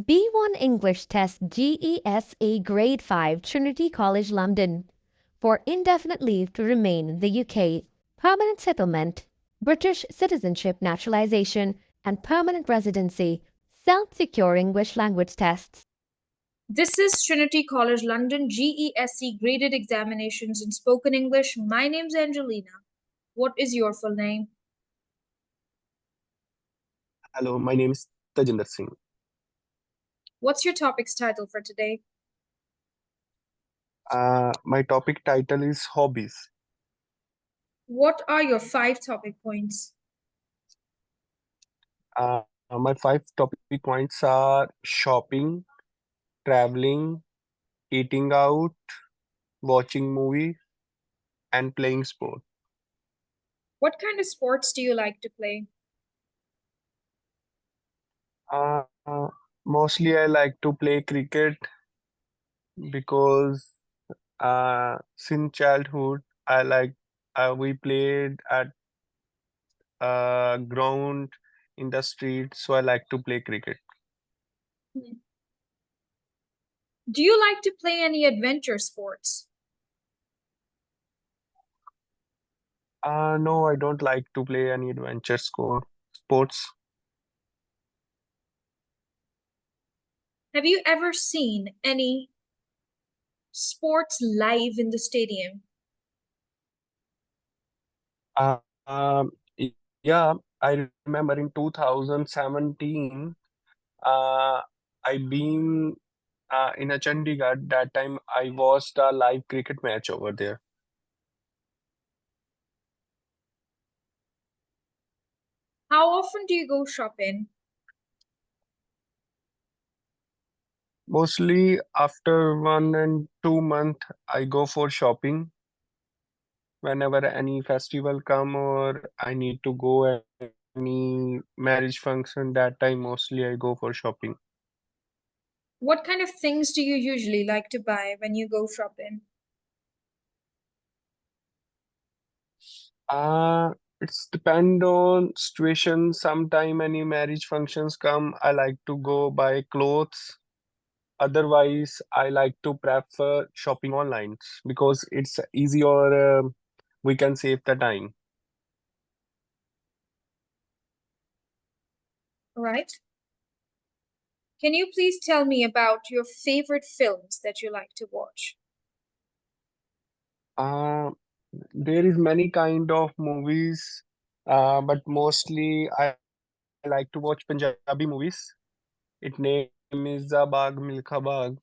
B1 English Test GESE Grade 5 Trinity College London for indefinite leave to remain in the UK, permanent settlement, British citizenship naturalisation, and permanent residency, self-secure English language tests. This is Trinity College London GESE Graded Examinations in Spoken English. My name's Angelina. What is your full name? Hello, my name is Tajinder Singh. What's your topic's title for today? My topic title is hobbies. What are your 5 topic points? My 5 topic points are shopping, traveling, eating out, watching movies, and playing sport. What kind of sports do you like to play? Mostly I like to play cricket because since childhood we played at ground in the street, so I like to play cricket. Do you like to play any adventure sports? No, I don't like to play any adventure sports. Have you ever seen any sports live in the stadium? Yeah, I remember in 2017, I been in a Chandigarh. That time I watched a live cricket match over there. How often do you go shopping? Mostly after 1 and 2 months, I go for shopping. Whenever any festival come or I need to go any marriage function, that time mostly I go for shopping. What kind of things do you usually like to buy when you go shopping? It's depend on situation. Sometime any marriage functions come, I like to go buy clothes. Otherwise, I like to prefer shopping online because it's easy or we can save the time. All right. Can you please tell me about your favorite films that you like to watch? There is many kind of movies, but mostly I like to watch Punjabi movies. Its name is Baag Milkha Baag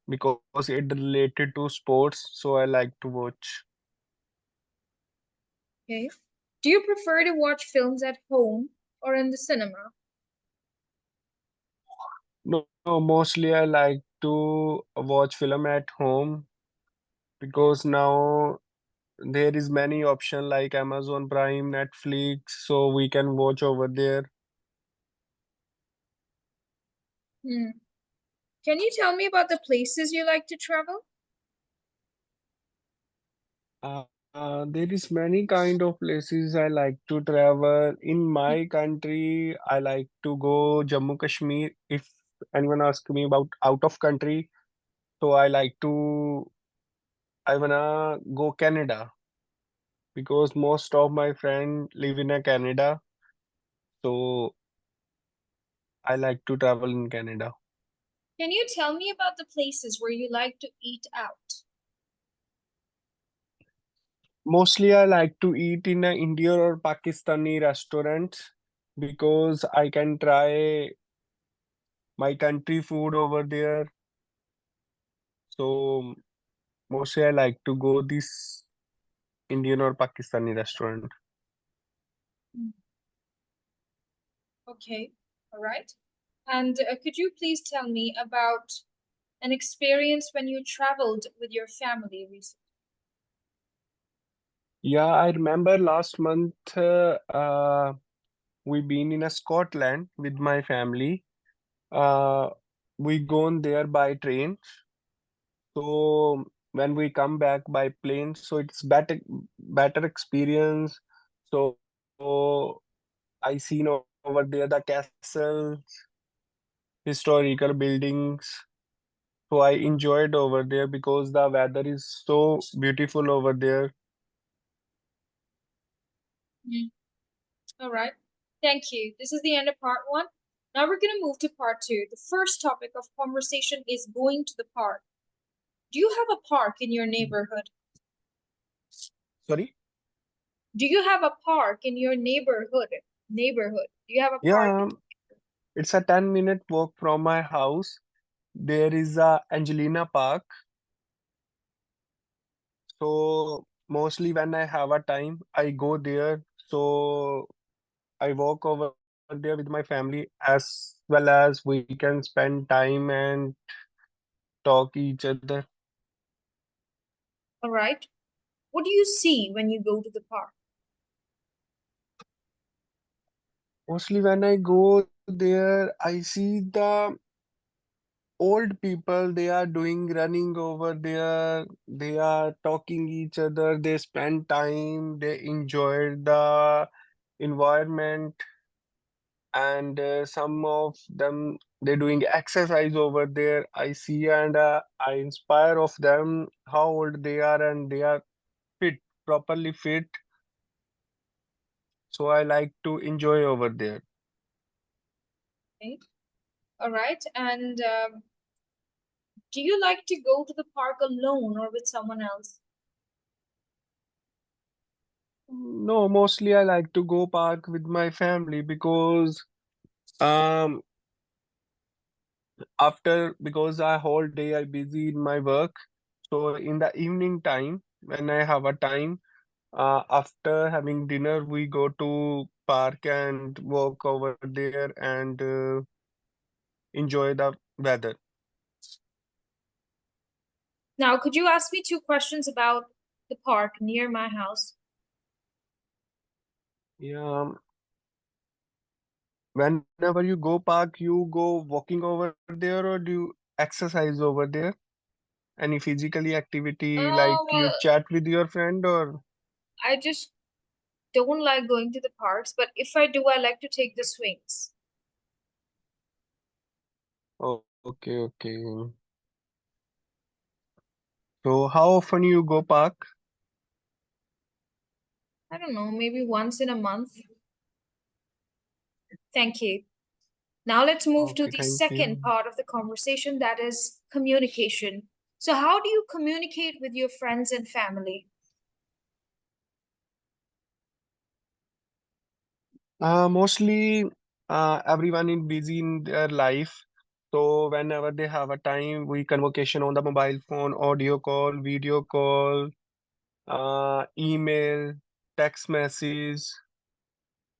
because it related to sports, so I like to watch. Okay. Do you prefer to watch films at home or in the cinema? No, mostly I like to watch film at home because now there is many option like Amazon Prime, Netflix, so we can watch over there. Can you tell me about the places you like to travel? There is many kind of places I like to travel. In my country, I like to go Jammu Kashmir. If anyone asks me about out of country, so I wanna go Canada because most of my friends live in a Canada, so I like to travel in Canada. Can you tell me about the places where you like to eat out? Mostly I like to eat in a Indian or Pakistani restaurants because I can try my country food over there. So mostly I like to go this Indian or Pakistani restaurant. Okay, all right. And could you please tell me about an experience when you traveled with your family recently? Yeah, I remember last month we been in a Scotland with my family. We gone there by train. So when we come back by plane, so it's better experience. So I seen over there the castles historical buildings. So I enjoyed over there because the weather is so beautiful over there. Mhm. All right. Thank you. This is the end of part one. Now we're going to move to part two. The first topic of conversation is going to the park. Do you have a park in your neighborhood? Sorry? Do you have a park in your neighborhood? Neighborhood. Do you have a park? Yeah, it's a 10-minute walk from my house. There is a Angelina Park. So mostly when I have a time, I go there. So I walk over there with my family as well as we can spend time and talk each other. All right. What do you see when you go to the park? Mostly when I go there, I see the old people, they are doing running over there, they are talking each other, they spend time, they enjoy the environment, and some of them they're doing exercise over there. I see and I inspire of them how old they are and they are fit, properly fit. So I like to enjoy over there. Okay. All right. And do you like to go to the park alone or with someone else? No, mostly I like to go park with my family because um after because I whole day I busy in my work. So in the evening time when I have a time, after having dinner we go to park and walk over there and enjoy the weather. Now, could you ask me two questions about the park near my house? Yeah, whenever you go park, you go walking over there or do you exercise over there? Any physically activity like you Well, chat with your friend or I just don't like going to the parks, but if I do, I like to take the swings. oh, okay, okay. So how often you go park? I don't know, maybe once in a month. Thank you. Now let's move to Okay, the thank second you. part of the conversation, that is communication. So, how do you communicate with your friends and family? Mostly everyone is busy in their life. So whenever they have a time, we convocation on the mobile phone, audio call, video call, email, text message.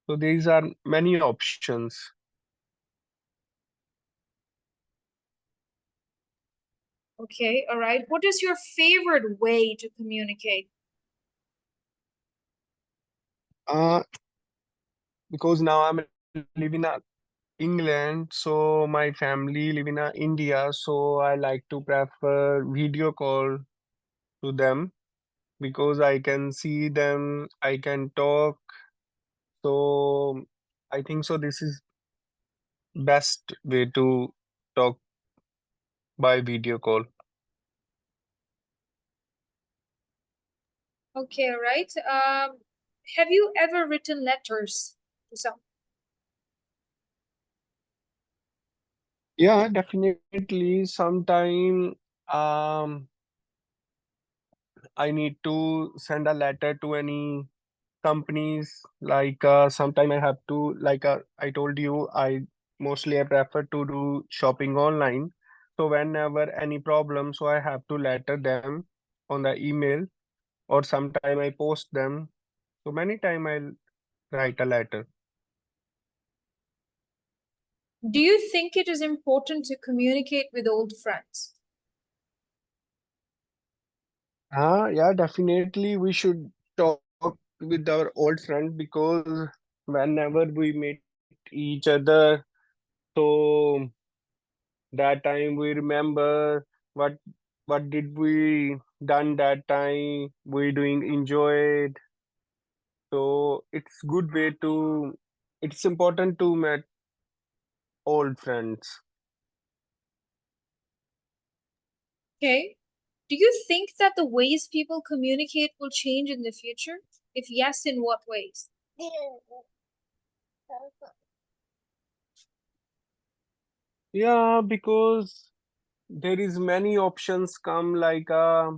So these are many options. Okay, all right. What is your favorite way to communicate? Uh, because now I'm living in England, so my family live in India, so I like to prefer video call to them because I can see them, I can talk. So I think so this is best way to talk by video call. Okay, all right. Have you ever written letters to someone? Yeah, definitely. Sometime I need to send a letter to any companies. Like sometime I have to like I told you I prefer to do shopping online. So whenever any problem, so I have to letter them on the email or sometime I post them. So many time I'll write a letter. Do you think it is important to communicate with old friends? Yeah, definitely we should talk with our old friends because whenever we meet each other, so that time we remember what what did we done that time, we doing enjoyed. So it's good way to it's important to meet old friends. Okay. Do you think that the ways people communicate will change in the future? If yes, in what ways? Yeah, because there is many options come like I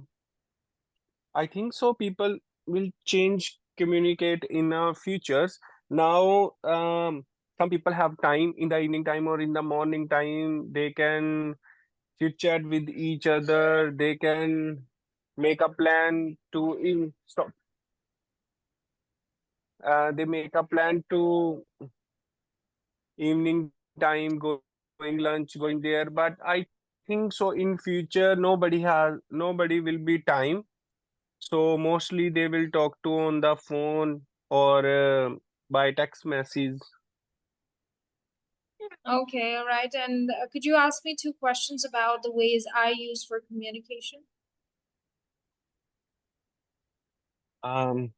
think so people will change communicate in futures. Now some people have time in the evening time or in the morning time. They can chit chat with each other. They can make a plan to in stop. They make a plan to evening time going lunch going there. But I think so in future nobody will be time. So mostly they will talk to on the phone or by text message. Okay, all right. And could you ask me 2 questions about the ways I use for communication? Um,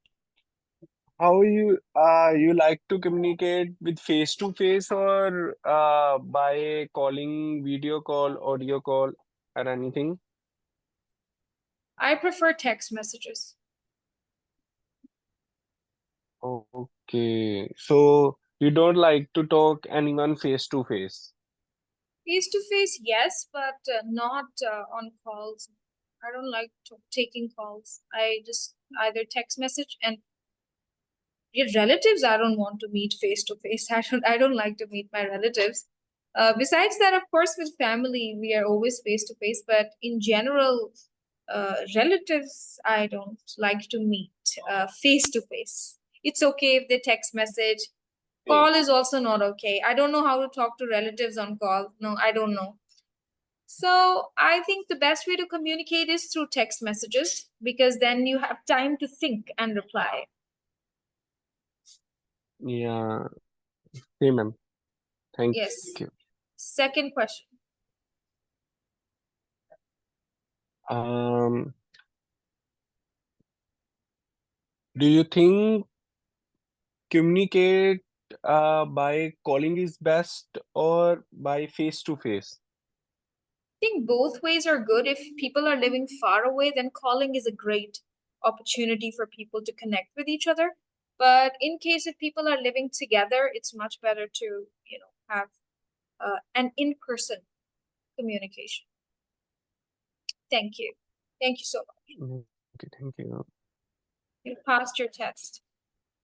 how you like to communicate with face to face or by calling video call, audio call, or anything? I prefer text messages. Okay, so you don't like to talk anyone face to face. Face to face, yes, but not on calls. I don't like taking calls. I just either text message, and your relatives I don't want to meet face to face. I don't like to meet my relatives. Besides that, of course, with family we are always face to face, but in general, relatives I don't like to meet face to face. It's okay if they text message. Okay. Call is also not okay. I don't know how to talk to relatives on call. No, I don't know. So I think the best way to communicate is through text messages, because then you have time to think and reply. Yeah, same ma'am. Thank Yes. you. Second question. Um, do you think communicate by calling is best or by face to face? I think both ways are good. If people are living far away, then calling is a great opportunity for people to connect with each other. But in case if people are living together, it's much better to, have an in-person communication. Thank you. Thank you so much. Okay, thank you. You passed your test.